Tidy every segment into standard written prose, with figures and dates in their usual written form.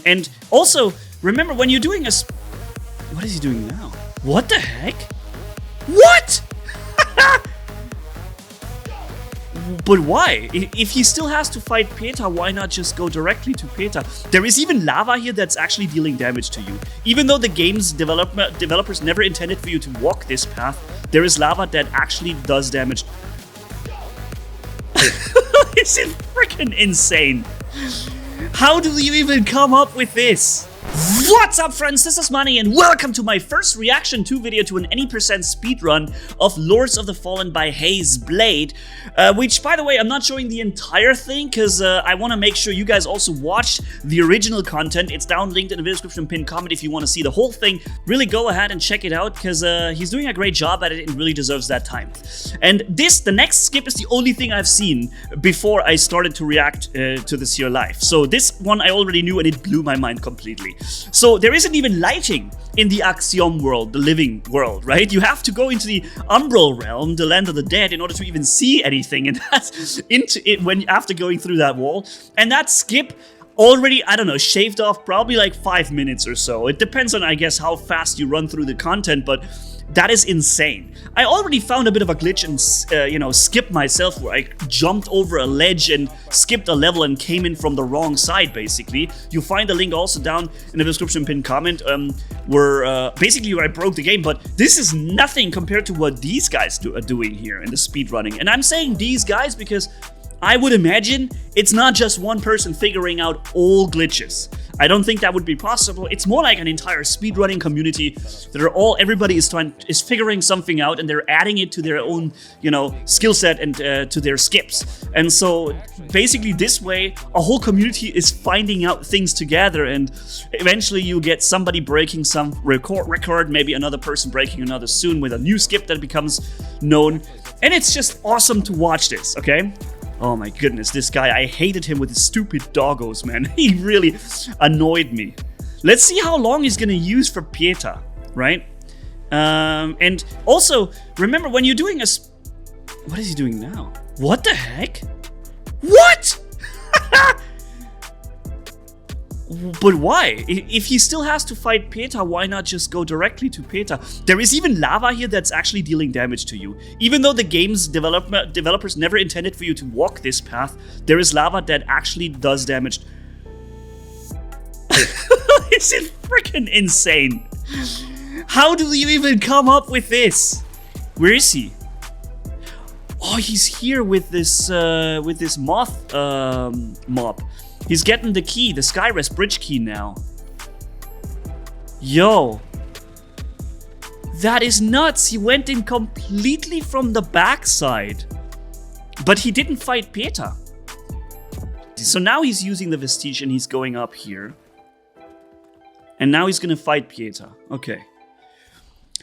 And also, remember when you're doing a... What is he doing now? What the heck? What? But why? If he still has to fight Peter, why not just go directly to Peter? There is even lava here that's actually dealing damage to you. Even though the game's developers never intended for you to walk this path, there is lava that actually does damage. This is freaking insane. How do you even come up with this? What's up, friends? This is Manni, and welcome to my first reaction to video to an any % speedrun of Lords of the Fallen by Hazeblade, which, by the way, I'm not showing the entire thing because I want to make sure you guys also watch the original content. It's down linked in the video description, pinned comment if you want to see the whole thing. Really go ahead and check it out because he's doing a great job at it and really deserves that time. And the next skip is the only thing I've seen before I started to react to this here live. So this one I already knew and it blew my mind completely. So there isn't even lighting in the Axiom world, the living world, right? You have to go into the Umbral realm, the land of the dead, in order to even see anything, and that's into it when after going through that wall. And that skip already, I don't know, shaved off probably like 5 minutes or so. It depends on, I guess, how fast you run through the content, but that is insane. I already found a bit of a glitch and, you know, skipped myself where I jumped over a ledge and skipped a level and came in from the wrong side, basically. You'll find the link also down in the description pinned comment where I broke the game, but this is nothing compared to what these guys are doing here in the speedrunning. And I'm saying these guys because I would imagine it's not just one person figuring out all glitches. I don't think that would be possible. It's more like an entire speedrunning community that everybody is figuring something out and they're adding it to their own, you know, skill set and to their skips. And so basically this way, a whole community is finding out things together, and eventually you get somebody breaking some record, maybe another person breaking another soon with a new skip that becomes known. And it's just awesome to watch this, okay? Oh my goodness, this guy, I hated him with his stupid doggos, man. He really annoyed me. Let's see how long he's gonna use for Pieta, right? And also, remember when you're doing a... What is he doing now? What the heck? What? But why? If he still has to fight Peter, why not just go directly to Peter? There is even lava here that's actually dealing damage to you. Even though the game's developers never intended for you to walk this path, there is lava that actually does damage. This is freaking insane. How do you even come up with this? Where is he? Oh, he's here with this moth mob. He's getting the key, the Skyrest bridge key now. Yo. That is nuts. He went in completely from the backside. But he didn't fight Peter. So now he's using the Vestige and he's going up here. And now he's gonna fight Peter. Okay.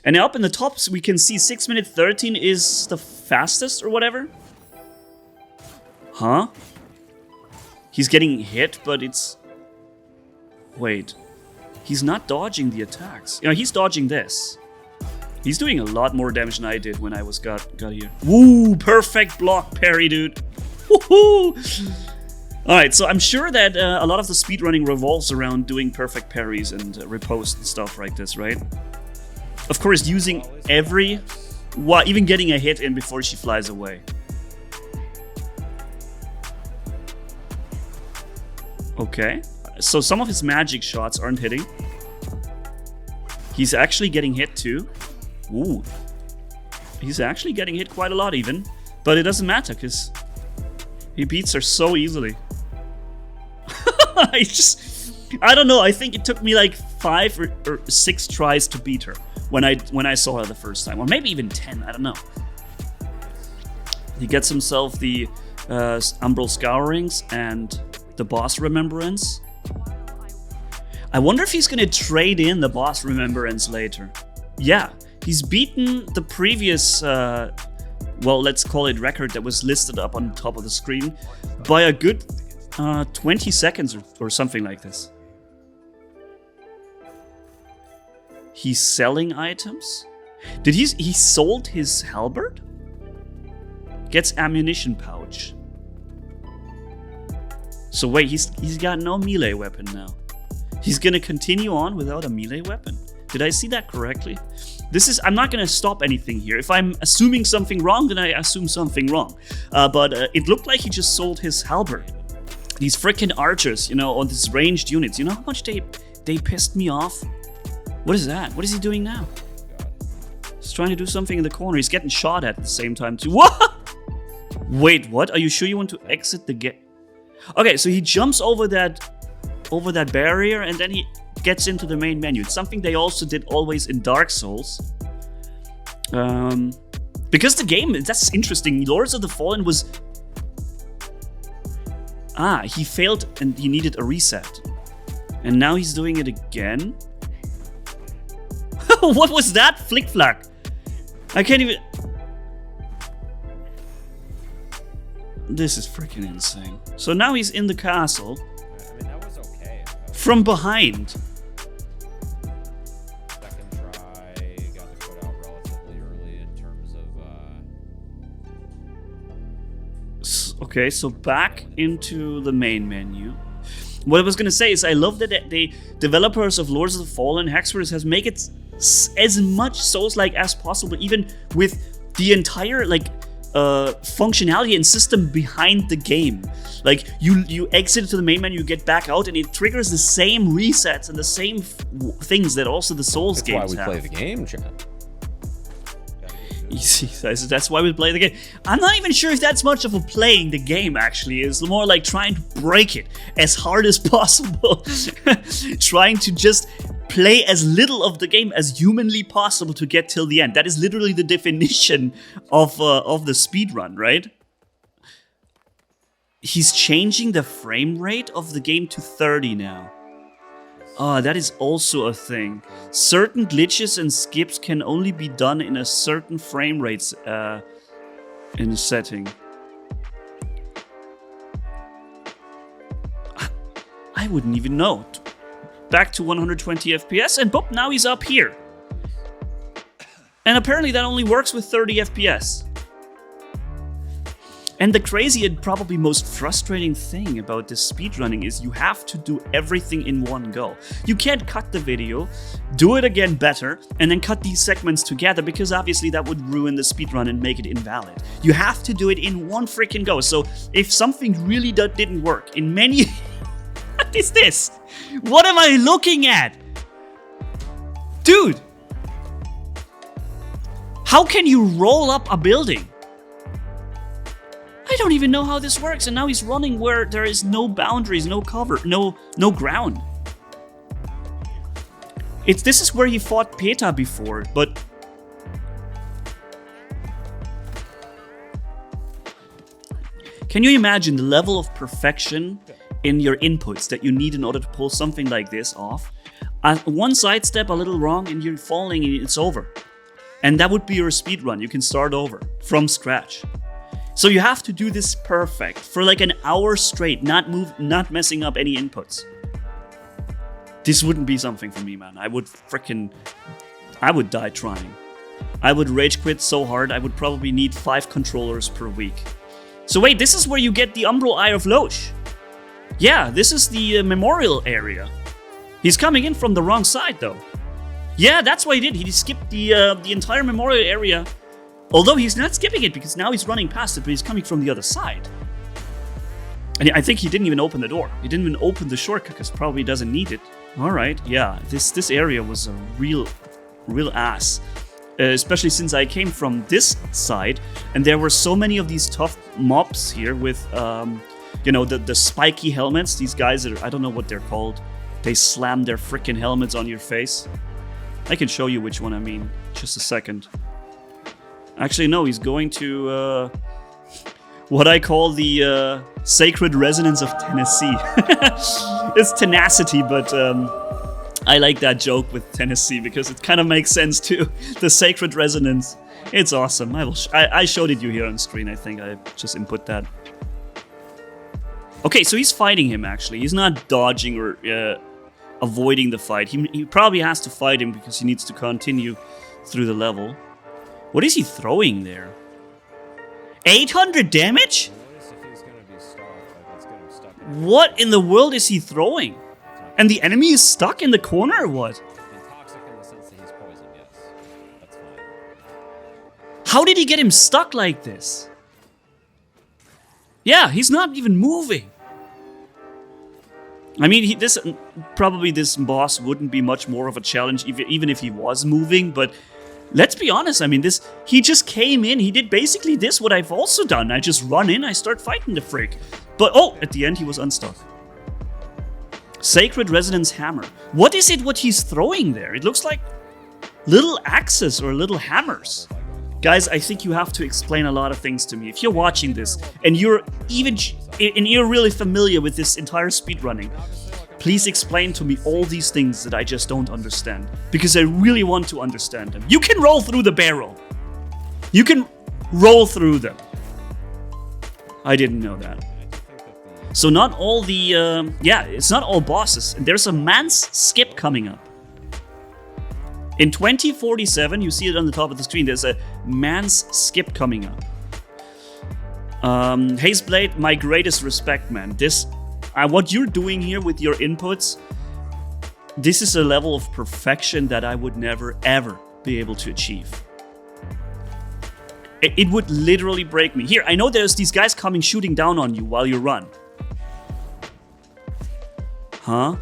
And up in the top we can see 6 minute 13 is the fastest or whatever. Huh? He's getting hit, but it's... Wait. He's not dodging the attacks. You know, he's dodging this. He's doing a lot more damage than I did when I got here. Woo! Perfect block parry, dude. Woohoo! Alright, so I'm sure that a lot of the speedrunning revolves around doing perfect parries and riposte and stuff like this, right? Of course, using even getting a hit in before she flies away. Okay, so some of his magic shots aren't hitting. He's actually getting hit too. Ooh. He's actually getting hit quite a lot even. But it doesn't matter because he beats her so easily. I don't know, I think it took me like 5 or 6 tries to beat her when I saw her the first time. Or maybe even 10, I don't know. He gets himself the Umbral Scourings and the boss remembrance. I wonder if he's gonna trade in the boss remembrance later. Yeah, he's beaten the previous, well, let's call it record that was listed up on the top of the screen by a good 20 seconds or something like this. He's selling items? Did he sold his halberd? Gets ammunition pouch. So wait, he's got no melee weapon now. He's gonna continue on without a melee weapon. Did I see that correctly? I'm not gonna stop anything here. If I'm assuming something wrong, then I assume something wrong. But it looked like he just sold his halberd. These freaking archers, you know, on these ranged units. You know how much they pissed me off? What is that? What is he doing now? He's trying to do something in the corner. He's getting shot at the same time too. What? Wait, what? Are you sure you want to exit the game? Okay, so he jumps over that barrier and then he gets into the main menu. It's something they also did always in Dark Souls. Because the game, that's interesting. Lords of the Fallen was... he failed and he needed a reset. And now he's doing it again? What was that? Flick-flack. I can't even... This is freaking insane. So now he's in the castle. I mean, that was okay. From behind. Second try, got the code out relatively early in terms of... Okay, so back into the main menu. What I was gonna say is I love that the developers of Lords of the Fallen, Hexverse, has made it as much Souls-like as possible, even with the entire functionality and system behind the game. Like you exit to the main menu, you get back out, and it triggers the same resets and the same things that also the Souls games have. That's why we play the game, chat. That's why we play the game. I'm not even sure if that's much of a playing the game, actually. It's more like trying to break it as hard as possible. Trying to just play as little of the game as humanly possible to get till the end. That is literally the definition of the speedrun, right? He's changing the frame rate of the game to 30 now. That is also a thing. Certain glitches and skips can only be done in a certain frame rates in a setting. I wouldn't even know. Back to 120 FPS, and boop, now he's up here. And apparently that only works with 30 FPS. And the crazy and probably most frustrating thing about this speedrunning is you have to do everything in one go. You can't cut the video, do it again better, and then cut these segments together, because obviously that would ruin the speedrun and make it invalid. You have to do it in one freaking go. So if something really didn't work in many... What is this? What am I looking at? Dude! How can you roll up a building? I don't even know how this works, and now he's running where there is no boundaries, no cover, no ground. This is where he fought PETA before, but... Can you imagine the level of perfection in your inputs that you need in order to pull something like this off? One sidestep a little wrong and you're falling and it's over. And that would be your speedrun. You can start over from scratch. So you have to do this perfect for like an hour straight, not messing up any inputs. This wouldn't be something for me, man. I would die trying. I would rage quit so hard, I would probably need 5 controllers per week. So wait, this is where you get the Umbral Eye of Loche. Yeah, this is the memorial area. He's coming in from the wrong side, though. Yeah, that's what he did. He skipped the entire memorial area. Although he's not skipping it, because now he's running past it, but he's coming from the other side. And I think he didn't even open the door. He didn't even open the shortcut, because probably doesn't need it. Alright, yeah, this area was a real ass. Especially since I came from this side, and there were so many of these tough mobs here with, you know, the spiky helmets. These guys that are, I don't know what they're called. They slam their freaking helmets on your face. I can show you which one I mean. Just a second. Actually, no, he's going to what I call the sacred resonance of Tennessee. It's tenacity, but I like that joke with Tennessee because it kind of makes sense too. The sacred resonance. It's awesome. I showed it you here on screen. I think I just input that. Okay, so he's fighting him actually. He's not dodging or avoiding the fight. He probably has to fight him because he needs to continue through the level. What is he throwing there? 800 damage? What in the world is he throwing? And the enemy is stuck in the corner or what? And toxic in the sense that he's poisoned, yes. That's fine. How did he get him stuck like this? Yeah, he's not even moving. I mean, probably this boss wouldn't be much more of a challenge even if he was moving, but let's be honest, I mean, he just came in, he did basically this, what I've also done. I just run in, I start fighting the freak. But, oh, at the end he was unstuck. Sacred Resonance Hammer. What is it what he's throwing there? It looks like little axes or little hammers. Guys, I think you have to explain a lot of things to me. If you're watching this and you're really familiar with this entire speedrunning, please explain to me all these things that I just don't understand. Because I really want to understand them. You can roll through the barrel. You can roll through them. I didn't know that. So not all the, it's not all bosses. There's a man's skip coming up. In 2047, you see it on the top of the screen, there's a man's skip coming up. Hazeblade, my greatest respect, man. What you're doing here with your inputs, this is a level of perfection that I would never, ever be able to achieve. It would literally break me. Here, I know there's these guys coming shooting down on you while you run. Huh?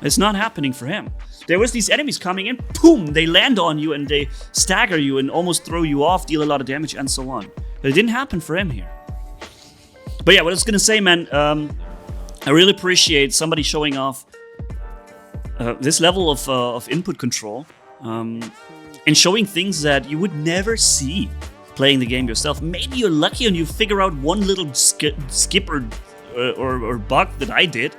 It's not happening for him. There was these enemies coming in, boom, they land on you and they stagger you and almost throw you off, deal a lot of damage and so on. But it didn't happen for him here. But yeah, what I was gonna say, man, I really appreciate somebody showing off this level of input control and showing things that you would never see playing the game yourself. Maybe you're lucky and you figure out one little skip or bug that I did.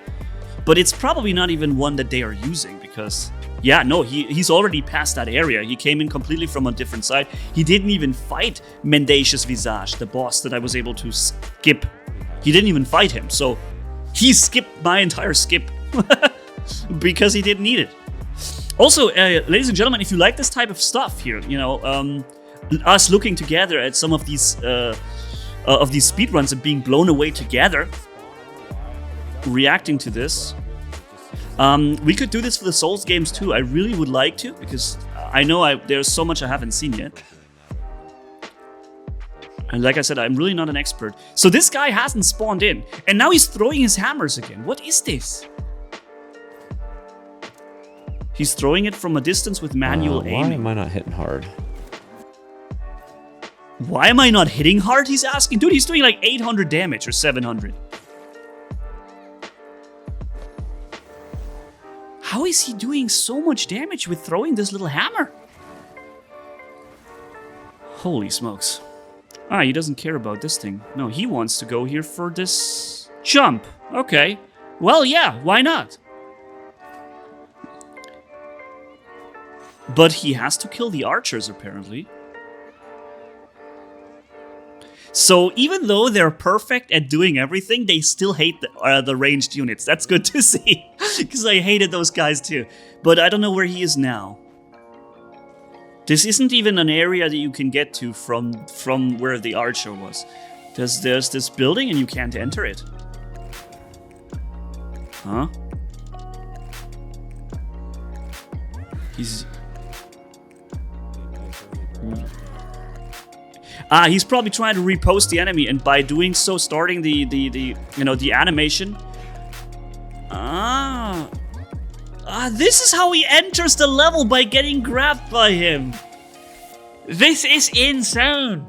But it's probably not even one that they are using because, yeah, no, he's already past that area. He came in completely from a different side. He didn't even fight Mendacious Visage, the boss that I was able to skip. He didn't even fight him, so he skipped my entire skip because he didn't need it. Also, ladies and gentlemen, if you like this type of stuff here, you know, us looking together at some of these speedruns and being blown away together, reacting to this. We could do this for the Souls games too. I really would like to, because I know there's so much I haven't seen yet. And like I said, I'm really not an expert. So this guy hasn't spawned in, and now he's throwing his hammers again. What is this? He's throwing it from a distance with manual aiming. Why am I not hitting hard? Why am I not hitting hard, he's asking? Dude, he's doing like 800 damage or 700. How is he doing so much damage with throwing this little hammer? Holy smokes. Ah, he doesn't care about this thing. No, he wants to go here for this jump. Okay. Well, yeah, why not? But he has to kill the archers, apparently. So even though they're perfect at doing everything, they still hate the ranged units. That's good to see, because I hated those guys too. But I don't know where he is now. This isn't even an area that you can get to from where the archer was. There's this building and you can't enter it. Huh? He's probably trying to repost the enemy, and by doing so, starting the animation. This is how he enters the level, by getting grabbed by him. This is insane.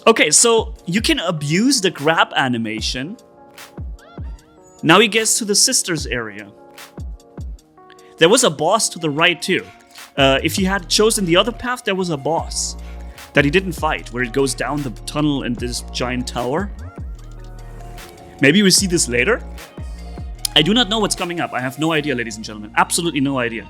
Okay, so you can abuse the grab animation. Now he gets to the sisters area. There was a boss to the right too. If he had chosen the other path, there was a boss that he didn't fight, where it goes down the tunnel and this giant tower. Maybe we see this later? I do not know what's coming up. I have no idea, ladies and gentlemen. Absolutely no idea.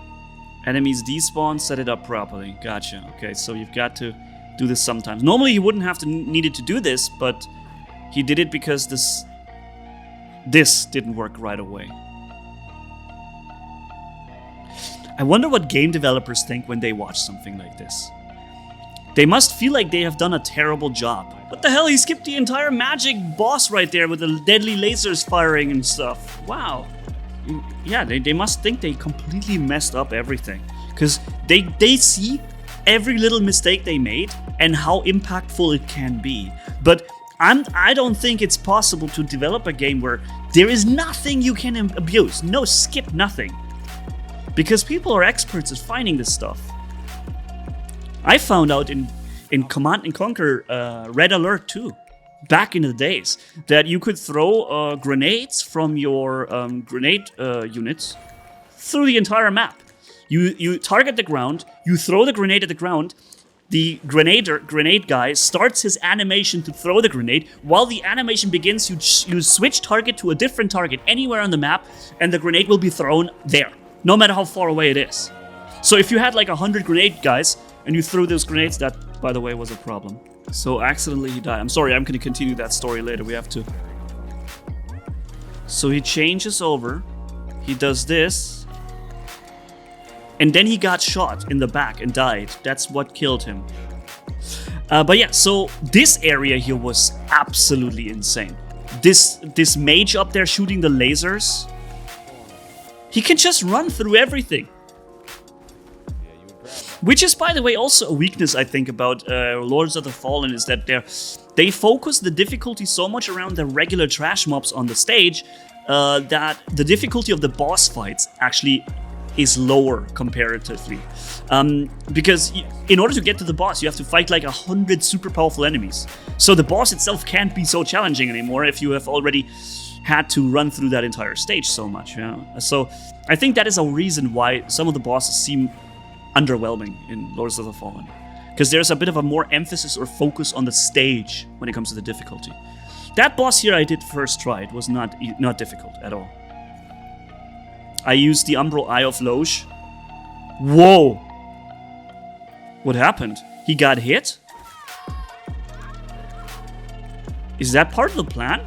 Enemies despawn, set it up properly. Gotcha. Okay, so you've got to do this sometimes. Normally he wouldn't have needed to do this, but he did it because this didn't work right away. I wonder what game developers think when they watch something like this. They must feel like they have done a terrible job. What the hell, he skipped the entire magic boss right there with the deadly lasers firing and stuff. Wow. yeah, they must think they completely messed up everything. Because they see every little mistake they made and how impactful it can be. But I don't think it's possible to develop a game where there is nothing you can abuse. No skip, nothing. Because people are experts at finding this stuff. I found out in Command & Conquer Red Alert 2, back in the days, that you could throw grenades from your grenade units through the entire map. You target the ground, you throw the grenade at the ground, the grenade guy starts his animation to throw the grenade. While the animation begins, you switch target to a different target anywhere on the map, and the grenade will be thrown there, no matter how far away it is. So if you had like 100 grenade guys, and you threw those grenades, that, by the way, was a problem. So accidentally he died. I'm sorry, I'm gonna continue that story later, we have to. So he changes over, he does this, and then he got shot in the back and died. That's what killed him. But yeah, so this area here was absolutely insane. This mage up there shooting the lasers, he can just run through everything. Which is, by the way, also a weakness, I think, about Lords of the Fallen, is that they focus the difficulty so much around the regular trash mobs on the stage that the difficulty of the boss fights actually is lower comparatively. Because in order to get to the boss, you have to fight like 100 super powerful enemies. So the boss itself can't be so challenging anymore if you have already had to run through that entire stage so much. You know? So I think that is a reason why some of the bosses seem underwhelming in Lords of the Fallen. Because there's a bit of a more emphasis or focus on the stage when it comes to the difficulty. That boss here I did first try. It was not difficult at all. I used the Umbral Eye of Loge. Whoa! What happened? He got hit? Is that part of the plan?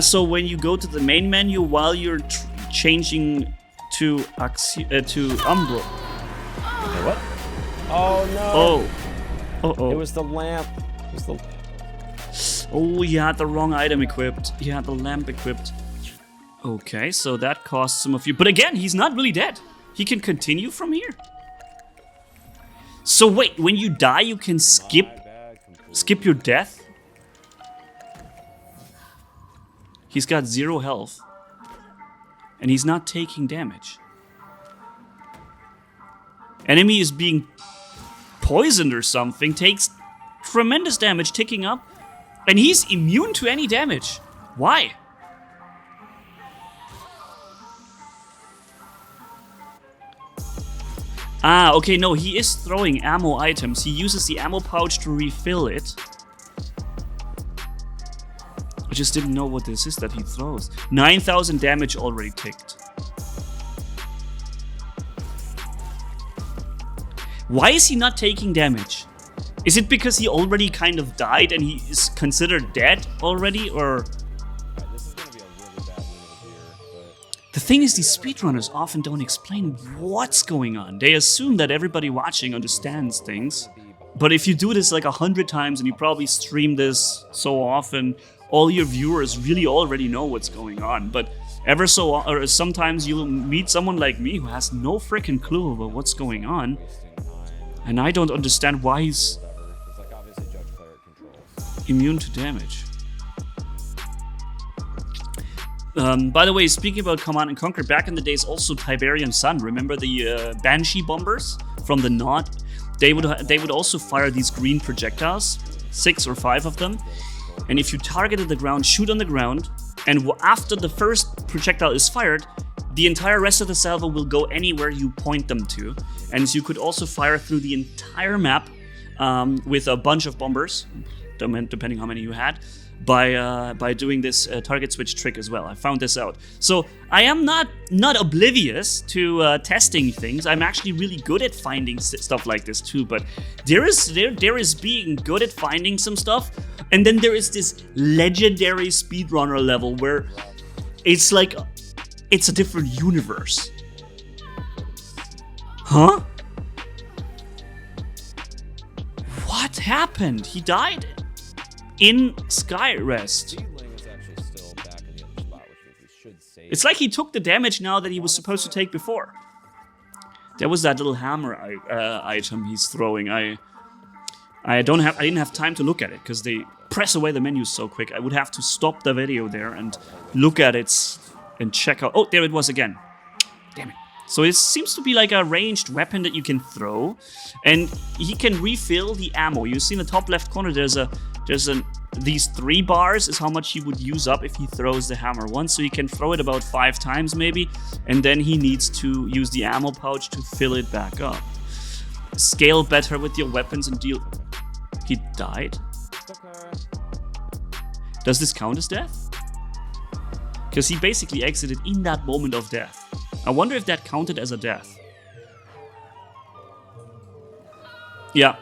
So when you go to the main menu while you're changing to Umbral. Okay, what? Oh no! Oh. It was the lamp. Oh, he had the wrong item equipped. He had the lamp equipped. Okay, so that costs him a few. But again, he's not really dead. He can continue from here. So wait, when you die, you can skip your death? He's got 0 health. And he's not taking damage. Enemy is being poisoned or something, takes tremendous damage, ticking up. And he's immune to any damage. Why? Ah, okay, no, he is throwing ammo items. He uses the ammo pouch to refill it. I just didn't know what this is that he throws. 9,000 damage already ticked. Why is he not taking damage? Is it because he already kind of died and he is considered dead already, or? This is gonna be a really bad winner here, but The thing is, these speedrunners often don't explain what's going on. They assume that everybody watching understands things. But if you do this like 100 times and you probably stream this so often, all your viewers really already know what's going on. But sometimes you'll meet someone like me who has no freaking clue about what's going on. And I don't understand why he's immune to damage. By the way, speaking about Command & Conquer, back in the days also Tiberian Sun, remember the Banshee bombers from the Nod? They would also fire these green projectiles, 6 or 5 of them. And if you targeted the ground, shoot on the ground, and after the first projectile is fired, the entire rest of the salvo will go anywhere you point them to. And you could also fire through the entire map with a bunch of bombers, depending how many you had, by doing this target switch trick as well. I found this out. So I am not oblivious to testing things. I'm actually really good at finding stuff like this too. But there is being good at finding some stuff, and then there is this legendary speedrunner level where it's like it's a different universe. Huh? What happened? He died in Skyrest. should save. It's like he took the damage now that he was supposed to take before. There was that little hammer item he's throwing. I didn't have time to look at it because they press away the menus so quick. I would have to stop the video there and look at it and check out. Oh, there it was again. Damn it. So it seems to be like a ranged weapon that you can throw, and he can refill the ammo. You see in the top left corner, these 3 bars is how much he would use up if he throws the hammer once. So he can throw it about 5 times maybe, and then he needs to use the ammo pouch to fill it back up. Scale better with your weapons and deal. He died? Does this count as death? Because he basically exited in that moment of death. I wonder if that counted as a death. Yeah.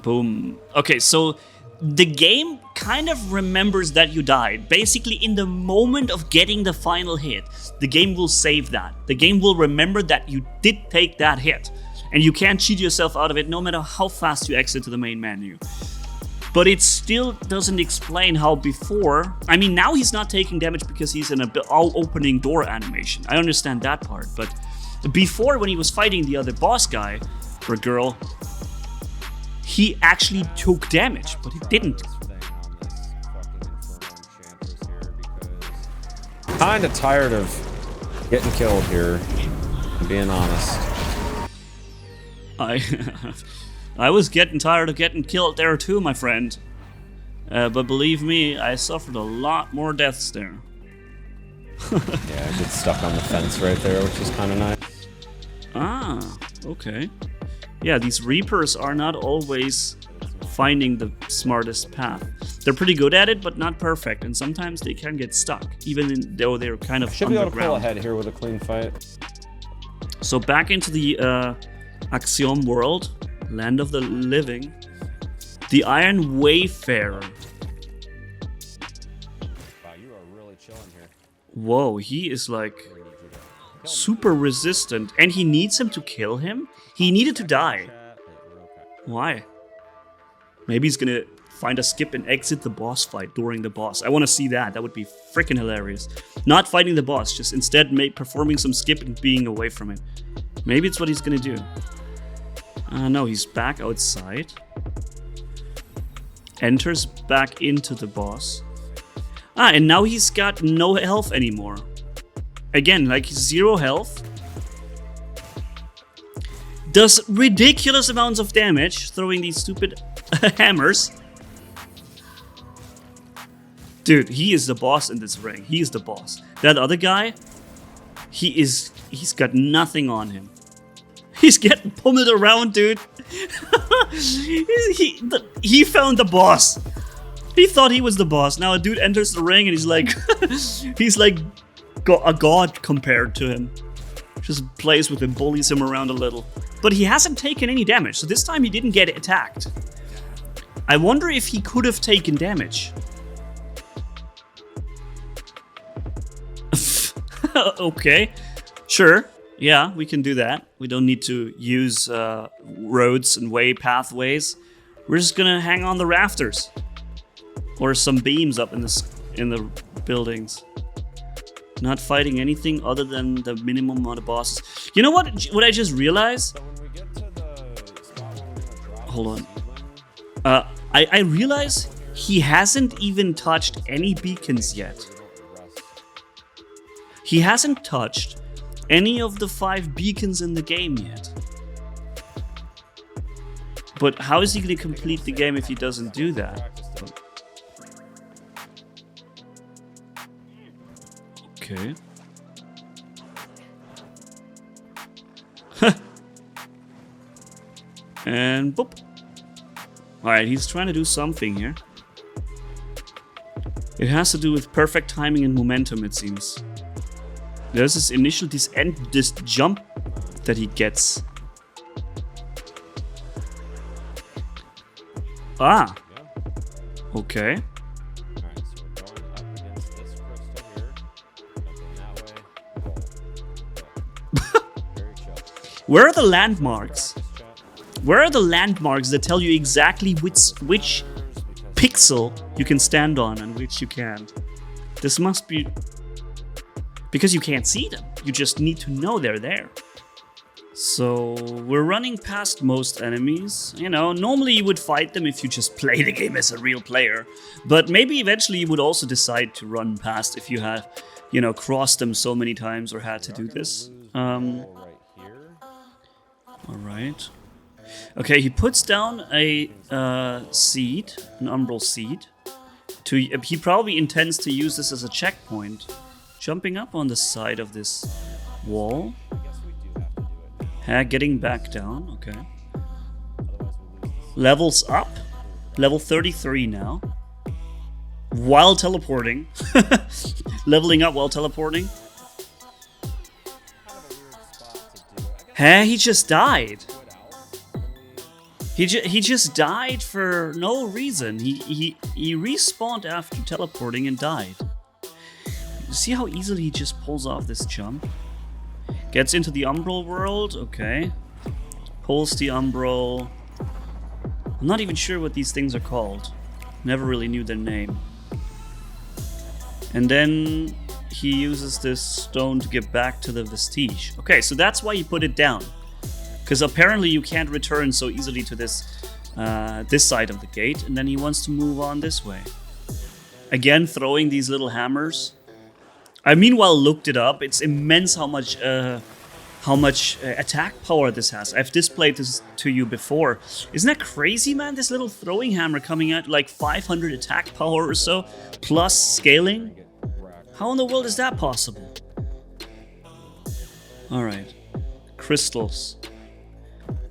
Boom. Okay, so the game kind of remembers that you died. Basically, in the moment of getting the final hit, the game will save that. The game will remember that you did take that hit. And you can't cheat yourself out of it no matter how fast you exit to the main menu. But it still doesn't explain how before... I mean, now he's not taking damage because he's in a opening door animation. I understand that part, but before, when he was fighting the other boss guy, or girl, he actually took damage, but he didn't. Kinda tired of getting killed here, being honest. I was getting tired of getting killed there too, my friend. But believe me, I suffered a lot more deaths there. Yeah, I get stuck on the fence right there, which is kind of nice. Ah, okay. Yeah, these Reapers are not always finding the smartest path. They're pretty good at it, but not perfect, and sometimes they can get stuck, even though they're kind of Should be able to pull ahead here with a clean fight. So back into the Axiom world. Land of the living. The Iron Wayfarer. Wow, you are really chilling here. Whoa, he is like super resistant. And he needs him to kill him? He needed to die. Why? Maybe he's gonna find a skip and exit the boss fight during the boss. I want to see that. That would be freaking hilarious. Not fighting the boss, just instead performing some skip and being away from it. Maybe it's what he's gonna do. No, he's back outside. Enters back into the boss. Ah, and now he's got no health anymore. Again, like 0 health. Does ridiculous amounts of damage, throwing these stupid hammers. Dude, he is the boss in this ring. He is the boss. That other guy, he's got nothing on him. He's getting pummeled around, dude. He found the boss. He thought he was the boss. Now a dude enters the ring and he's like, a god compared to him. Just plays with him, bullies him around a little. But he hasn't taken any damage, so this time he didn't get attacked. I wonder if he could have taken damage. Okay, sure. Yeah, we can do that. We don't need to use roads and pathways. We're just gonna hang on the rafters. Or some beams up in the buildings. Not fighting anything other than the minimum amount of bosses. You know what I just realized? So when we get to the spot where we're gonna drop Hold on. I realize he hasn't even touched any beacons yet. He hasn't touched any of the 5 beacons in the game yet. But how is he going to complete the game if he doesn't do that? Okay. And boop. Alright, he's trying to do something here. It has to do with perfect timing and momentum, it seems. There's this jump that he gets. Ah. Okay. Alright, so we're going up against this crystal here. Looking that way. Very chill. Where are the landmarks? Where are the landmarks that tell you exactly which pixel you can stand on and which you can't. This must be because you can't see them. You just need to know they're there. So we're running past most enemies. You know, normally you would fight them if you just play the game as a real player. But maybe eventually you would also decide to run past if you have, you know, crossed them so many times or had to do this. Alright. Okay, he puts down a seed, an umbral seed. He probably intends to use this as a checkpoint. Jumping up on the side of this wall. Getting back down, okay. Levels up. Level 33 now. While teleporting. Leveling up while teleporting. He just died. He just died for no reason. He respawned after teleporting and died. See how easily he just pulls off this jump? Gets into the umbral world, okay. Pulls the umbral. I'm not even sure what these things are called. Never really knew their name. And then he uses this stone to get back to the vestige. Okay, so that's why he put it down. Because apparently you can't return so easily to this side of the gate, and then he wants to move on this way. Again, throwing these little hammers. I meanwhile looked it up. It's immense how much attack power this has. I've displayed this to you before. Isn't that crazy, man? This little throwing hammer coming at like 500 attack power or so, plus scaling. How in the world is that possible? All right, crystals.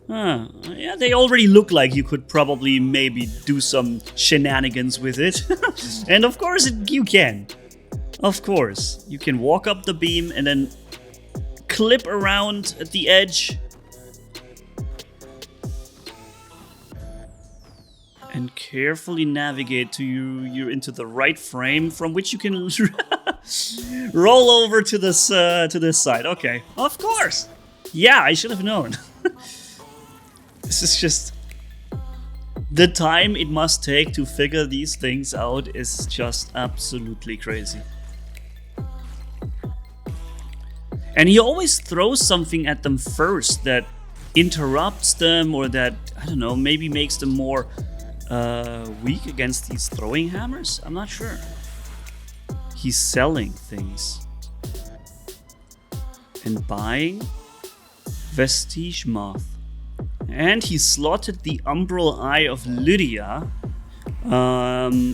Yeah, they already look like you could probably maybe do some shenanigans with it. And of course you can. Of course. You can walk up the beam and then clip around at the edge. And carefully navigate to you into the right frame from which you can roll over to this side. Okay, of course. Yeah, I should have known. This is just... The time it must take to figure these things out is just absolutely crazy. And he always throws something at them first that interrupts them or that, I don't know, maybe makes them more weak against these throwing hammers? I'm not sure. He's selling things. And buying Vestige Moth. And he slotted the Umbral Eye of Lydia,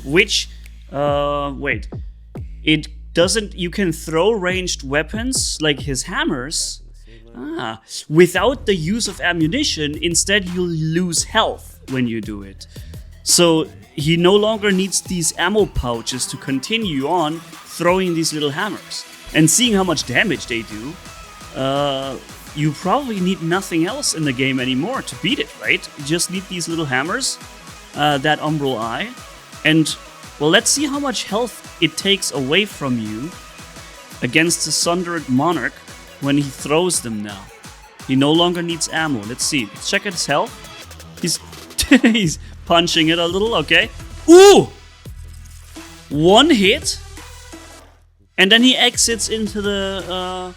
which, wait, it doesn't, you can throw ranged weapons like his hammers, without the use of ammunition. Instead, you'll lose health when you do it. So he no longer needs these ammo pouches to continue on throwing these little hammers. And seeing how much damage they do, you probably need nothing else in the game anymore to beat it, right? You just need these little hammers, that Umbral Eye, and, well, let's see how much health it takes away from you against the Sundered Monarch when he throws them now. He no longer needs ammo. Let's see. Let's check out his health. He's he's punching it a little, okay. Ooh! One hit, and then he exits into the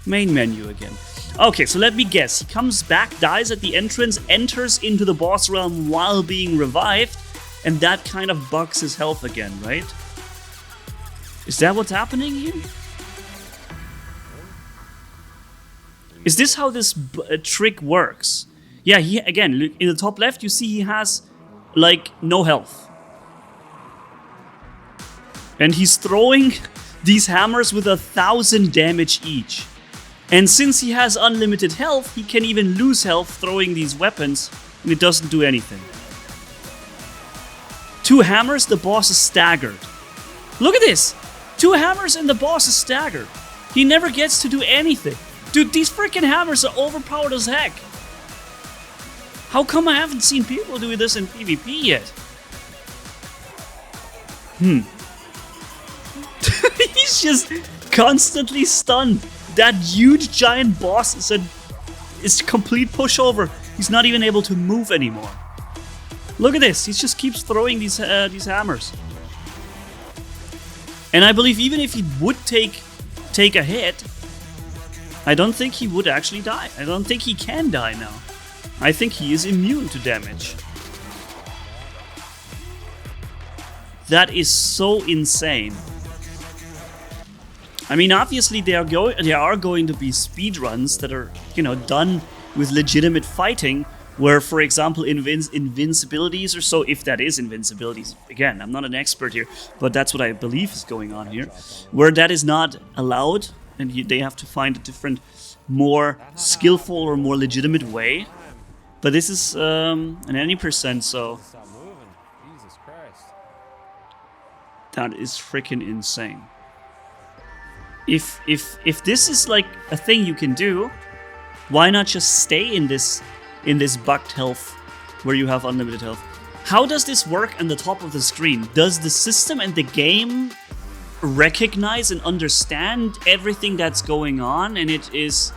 main menu again. Okay, so let me guess. He comes back, dies at the entrance, enters into the boss realm while being revived, and that kind of bugs his health again, right? Is that what's happening here? Is this how this trick works? Yeah, again, look, in the top left, you see he has, like, no health. And he's throwing these hammers with 1,000 damage each. And since he has unlimited health, he can even lose health throwing these weapons, and it doesn't do anything. 2 hammers, the boss is staggered. Look at this! 2 hammers and the boss is staggered. He never gets to do anything. Dude, these freaking hammers are overpowered as heck. How come I haven't seen people do this in PvP yet? He's just constantly stunned. That huge giant boss is complete pushover. He's not even able to move anymore. Look at this. He just keeps throwing these hammers. And I believe even if he would take a hit, I don't think he would actually die. I don't think he can die now. I think he is immune to damage. That is so insane. I mean, obviously there are going to be speedruns that are, you know, done with legitimate fighting, where, for example, invincibilities or so, if that is invincibilities. Again, I'm not an expert here, but that's what I believe is going on here, where that is not allowed, and they have to find a different, more skillful or more legitimate way. But this is an any percent, so that is freaking insane. If this is like a thing you can do, why not just stay in this bugged health where you have unlimited health? How does this work on the top of the screen? Does the system and the game recognize and understand everything that's going on, and it is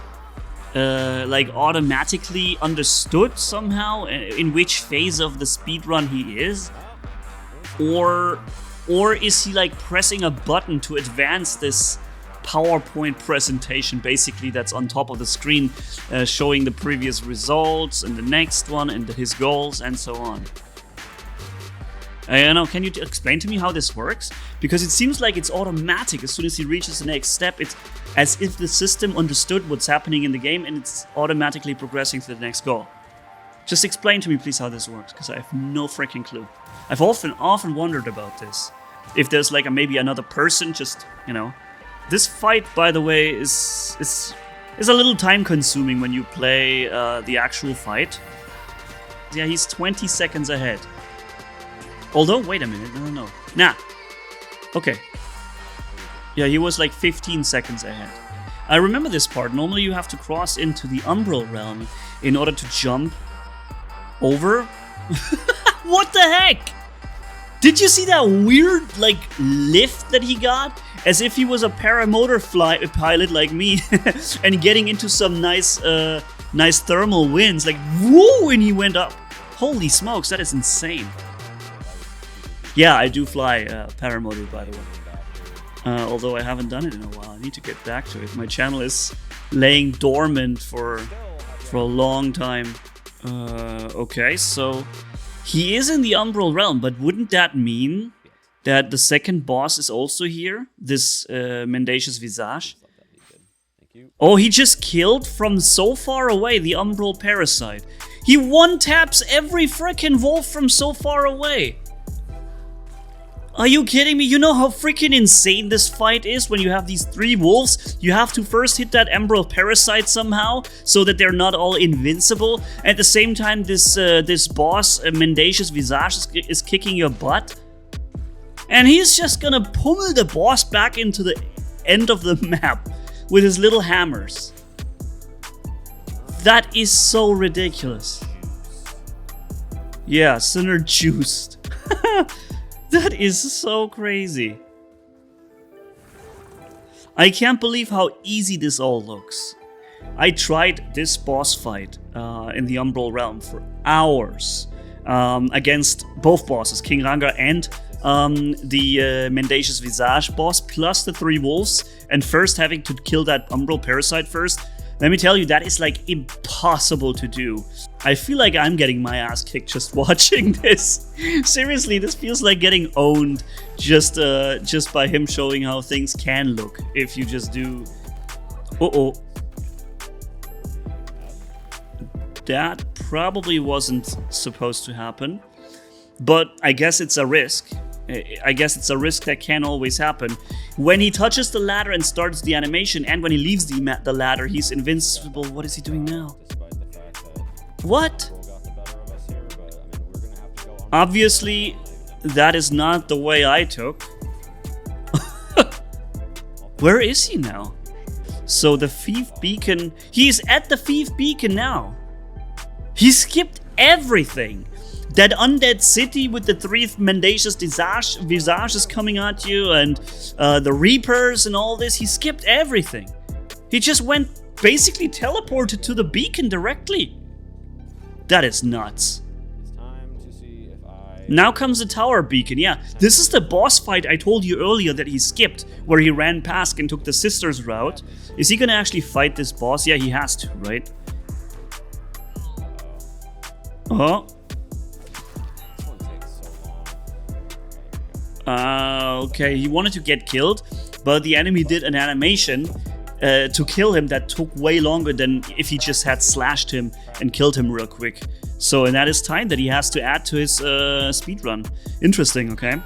like automatically understood somehow in which phase of the speedrun he is? Or is he like pressing a button to advance this PowerPoint presentation basically that's on top of the screen, showing the previous results and the next one and his goals and so on? I don't know, can you explain to me how this works? Because it seems like it's automatic. As soon as he reaches the next step, it's as if the system understood what's happening in the game and it's automatically progressing to the next goal. Just explain to me, please, how this works, because I have no freaking clue. I've often wondered about this. If there's like maybe another person, just, you know. This fight, by the way, is a little time consuming when you play the actual fight. Yeah, he's 20 seconds ahead. Although, wait a minute, no. Nah. Okay. Yeah, he was like 15 seconds ahead. I remember this part. Normally you have to cross into the Umbral Realm in order to jump over. What the heck? Did you see that weird, like, lift that he got? As if he was a paramotor pilot like me and getting into some nice thermal winds. Like, whoa, and he went up. Holy smokes, that is insane. Yeah, I do fly paramotor, by the way. Although I haven't done it in a while. I need to get back to it. My channel is laying dormant for a long time. Okay, so he is in the Umbral Realm, but wouldn't that mean that the second boss is also here? This Mendacious Visage? Oh, he just killed from so far away the Umbral Parasite. He one-taps every frickin' wolf from so far away. Are you kidding me? You know how freaking insane this fight is when you have these 3 wolves? You have to first hit that Umbral Parasite somehow, so that they're not all invincible. At the same time, this boss, Mendacious Visage, is kicking your butt. And he's just gonna pummel the boss back into the end of the map with his little hammers. That is so ridiculous. Yeah, Sinner juiced. That is so crazy. I can't believe how easy this all looks. I tried this boss fight in the Umbral Realm for hours against both bosses, King Ranga and the Mendacious Visage boss, plus the 3 wolves, and first having to kill that Umbral Parasite first. Let me tell you, that is like impossible to do. I feel like I'm getting my ass kicked just watching this. Seriously, this feels like getting owned just by him showing how things can look if you just do. Uh-oh. That probably wasn't supposed to happen, but I guess it's a risk. I guess it's a risk that can always happen. When he touches the ladder and starts the animation, and when he leaves the ladder, he's invincible. What is he doing now? What? Obviously, that is not the way I took. Where is he now? So the Thief Beacon... He's at the Thief Beacon now. He skipped everything. That undead city with the 3 Mendacious Visages coming at you, and the Reapers and all this, he skipped everything. He just went, basically teleported to the beacon directly. That is nuts. It's time to see if Now comes the tower beacon. Yeah, this is the boss fight I told you earlier that he skipped, where he ran past and took the sisters route. Is he gonna actually fight this boss? Yeah, he has to, right? Oh. Okay, he wanted to get killed, but the enemy did an animation to kill him that took way longer than if he just had slashed him and killed him real quick. So, and that is time that he has to add to his speedrun. Interesting, okay.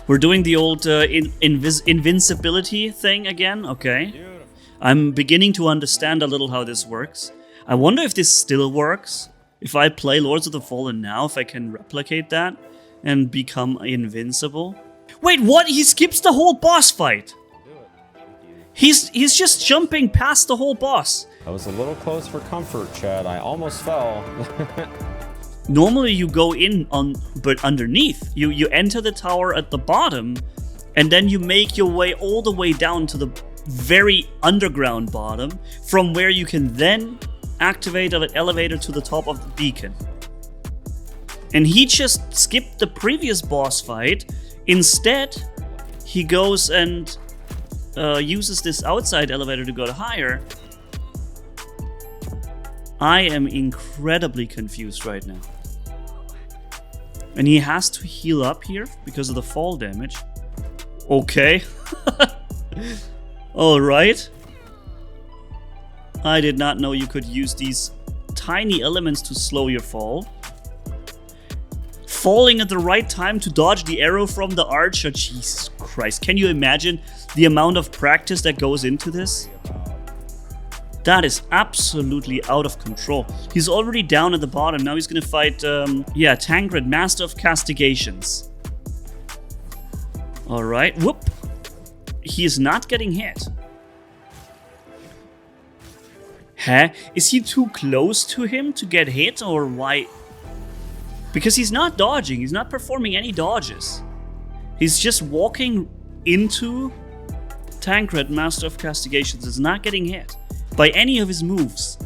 We're doing the old invincibility thing again, okay. I'm beginning to understand a little how this works. I wonder if this still works. If I play Lords of the Fallen now, if I can replicate that and become invincible. Wait, what? He skips the whole boss fight. He's just jumping past the whole boss. I was a little close for comfort, Chad. I almost fell. Normally you go in but underneath. You enter the tower at the bottom, and then you make your way all the way down to the very underground bottom, from where you can then activate an elevator to the top of the beacon. And he just skipped the previous boss fight. Instead, he goes and uses this outside elevator to go higher. I am incredibly confused right now. And he has to heal up here because of the fall damage. Okay. Alright. I did not know you could use these tiny elements to slow your fall. Falling at the right time to dodge the arrow from the archer. Jesus Christ. Can you imagine the amount of practice that goes into this? That is absolutely out of control. He's already down at the bottom. Now he's gonna fight, Tancred, Master of Castigations. Alright, whoop. He is not getting hit. Huh? Is he too close to him to get hit, or why? Because he's not dodging. He's not performing any dodges. He's just walking into Tancred, Master of Castigations. He's not getting hit by any of his moves.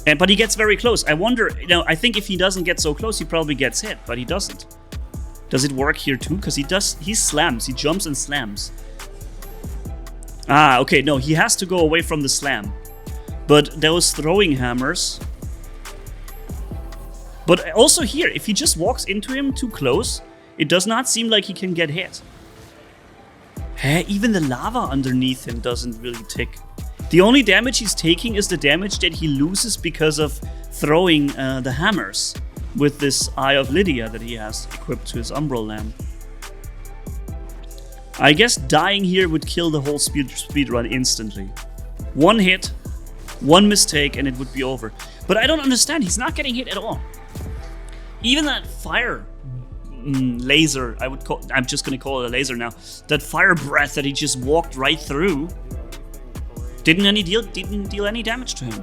But he gets very close. I wonder, I think if he doesn't get so close, he probably gets hit, but he doesn't. Does it work here too? Because he slams, he jumps and slams. Ah, okay, no, he has to go away from the slam. But those throwing hammers. But also here, if he just walks into him too close, it does not seem like he can get hit. Even the lava underneath him doesn't really tick. The only damage he's taking is the damage that he loses because of throwing the hammers with this Eye of Lydia that he has equipped to his Umbral Lamp. I guess dying here would kill the whole speedrun instantly. One hit, one mistake, and it would be over. But I don't understand, he's not getting hit at all. Even that fire laser, I'm just gonna call it a laser now. That fire breath that he just walked right through didn't deal any damage to him.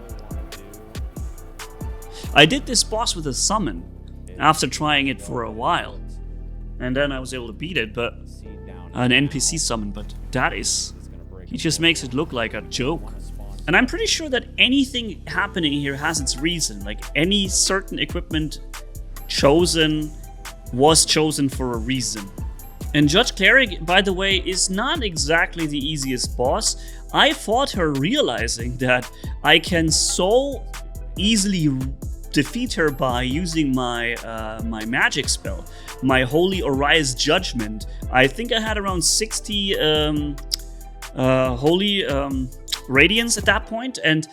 I did this boss with a summon after trying it for a while, and then I was able to beat it, but an NPC summon, but he just makes it look like a joke. And I'm pretty sure that anything happening here has its reason, like any certain equipment was chosen for a reason. And Judge Cleric, by the way, is not exactly the easiest boss. I fought her realizing that I can so easily defeat her by using my my magic spell, my Holy Ori's Judgment. I think I had around 60 Holy Radiance at that point, and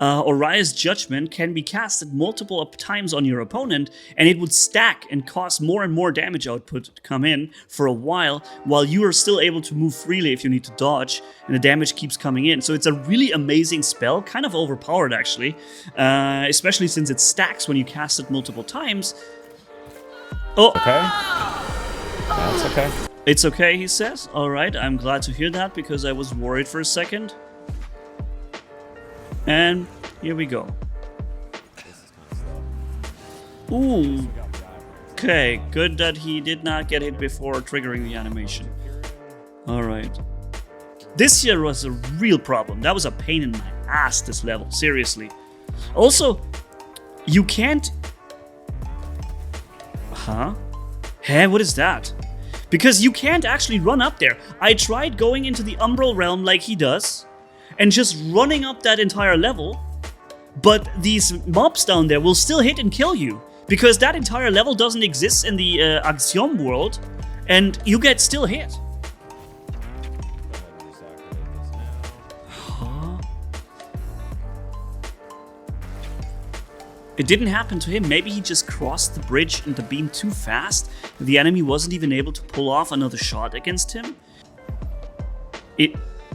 Ori's Judgment can be casted multiple times on your opponent, and it would stack and cause more and more damage output to come in for a while you are still able to move freely if you need to dodge, and the damage keeps coming in. So it's a really amazing spell, kind of overpowered actually, especially since it stacks when you cast it multiple times. Oh! Okay. That's okay. It's okay, he says. Alright, I'm glad to hear that because I was worried for a second. And here we go. Ooh. Okay, good that he did not get hit before triggering the animation. Alright. This here was a real problem. That was a pain in my ass, this level. Seriously. Also, you can't Huh? Hey, what is that? Because you can't actually run up there. I tried going into the Umbral Realm like he does, and just running up that entire level, but these mobs down there will still hit and kill you, because that entire level doesn't exist in the Axiom world, and you get still hit. Huh? It didn't happen to him. Maybe he just crossed the bridge and the beam too fast. The enemy wasn't even able to pull off another shot against him.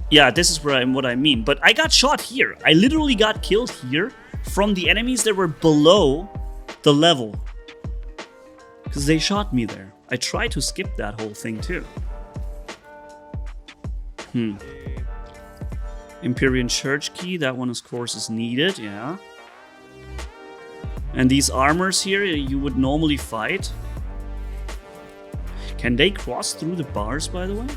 Yeah, this is what I mean. But I got shot here. I literally got killed here from the enemies that were below the level. Because they shot me there. I tried to skip that whole thing too. Empyrean Church Key. That one, of course, is needed. Yeah. And these armors here, you would normally fight. Can they cross through the bars, by the way?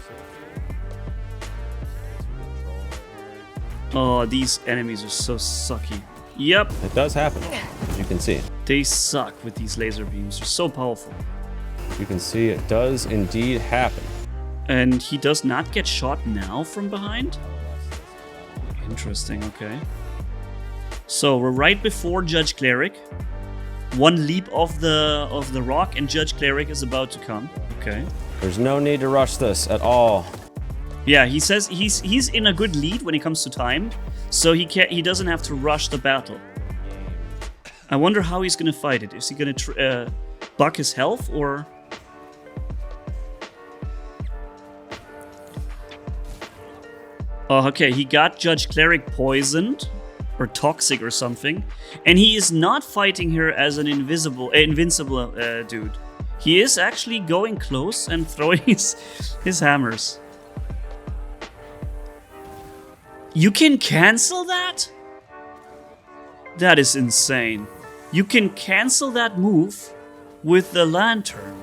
Oh, these enemies are so sucky. Yep. It does happen, as you can see. They suck with these laser beams. They're so powerful. You can see it does indeed happen. And he does not get shot now from behind? Interesting, okay. So we're right before Judge Cleric. One leap of the rock and Judge Cleric is about to come. Okay. There's no need to rush this at all. Yeah, he says he's in a good lead when it comes to time, so he doesn't have to rush the battle. I wonder how he's gonna fight it. Is he gonna buck his health or? Oh, okay, he got Judge Cleric poisoned or toxic or something, and he is not fighting here as an invincible dude. He is actually going close and throwing his hammers. You can cancel that? That is insane. You can cancel that move with the lantern.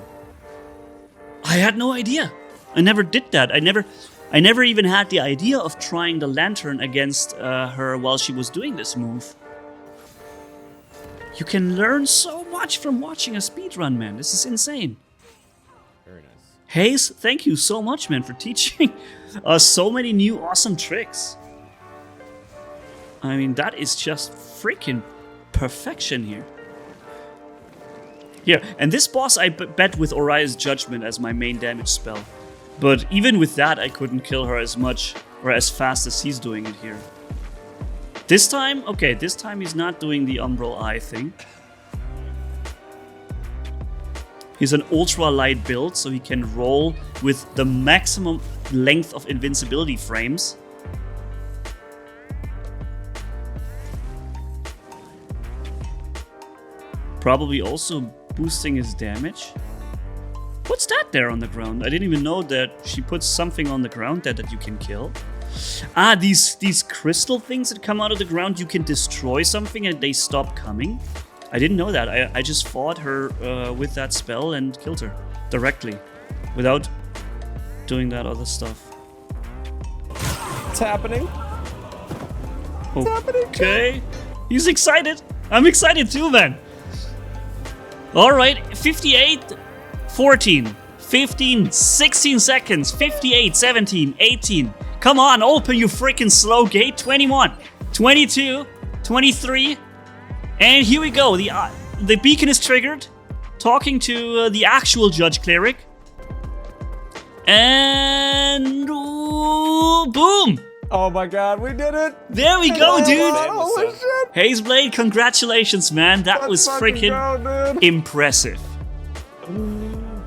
I had no idea. I never did that. I never even had the idea of trying the lantern against her while she was doing this move. You can learn so much from watching a speedrun, man. This is insane. Very nice. Haze, thank you so much, man, for teaching us so many new awesome tricks. I mean, that is just freaking perfection here. Yeah, and this boss I bet with Oria's Judgment as my main damage spell. But even with that, I couldn't kill her as much or as fast as he's doing it here. This time, okay, this time he's not doing the Umbral Eye thing. He's an ultra light build, so he can roll with the maximum length of invincibility frames. Probably also boosting his damage. What's that there on the ground? I didn't even know that she puts something on the ground that you can kill. Ah, these crystal things that come out of the ground, you can destroy something and they stop coming. I didn't know that. I just fought her with that spell and killed her directly without doing that other stuff. It's happening. It's happening. Okay. He's excited. I'm excited too, man. All right, 58, 14, 15, 16 seconds, 58, 17, 18. Come on, open your freaking slow gate. 21, 22, 23. And here we go. The beacon is triggered. Talking to the actual Judge Cleric. And boom. Oh my god, we did it! There we go, dude! Holy shit! Hazeblade, congratulations, man. That was freaking impressive.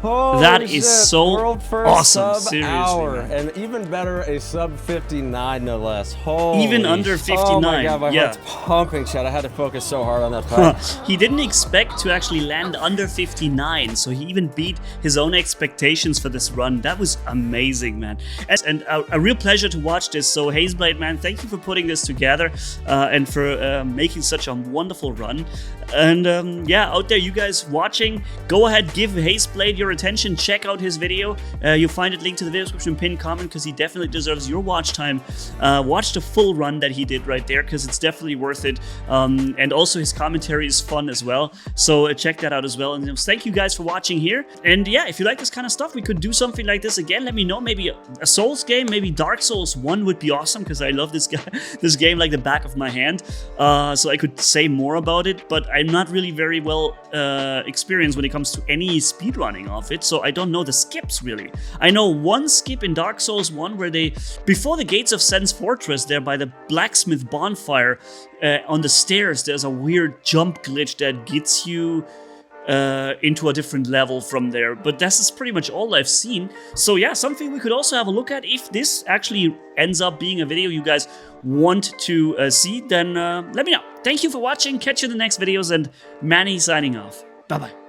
Holy that is shit. so World first awesome. Sub Seriously, hour. man. And even better, a sub 59 no less. Holy Even under 59. Oh my god, my yeah. heart's pumping, shit. I had to focus so hard on that part. He didn't expect to actually land under 59, so he even beat his own expectations for this run. That was amazing, man. And a real pleasure to watch this. So Hazeblade, man, thank you for putting this together and for making such a wonderful run. And yeah, out there, you guys watching, go ahead, give Hazeblade your attention, check out his video. You'll find it linked to the video description, pinned comment, because he definitely deserves your watch time. Watch the full run that he did right there, because it's definitely worth it. And also his commentary is fun as well, so check that out as well. And thank you guys for watching here. And yeah, if you like this kind of stuff, we could do something like this again. Let me know. Maybe a Souls game, maybe Dark Souls 1 would be awesome, because I love this game like the back of my hand. So I could say more about it, but I'm not really very well experienced when it comes to any speedrunning of it, so I don't know the skips really. I know one skip in Dark Souls 1 where they, before the gates of Sen's Fortress, there by the blacksmith bonfire, on the stairs, there's a weird jump glitch that gets you into a different level from there, but this is pretty much all I've seen. So yeah, something we could also have a look at. If this actually ends up being a video you guys want to see, then let me know. Thank you for watching, catch you in the next videos, and Manni signing off. Bye bye.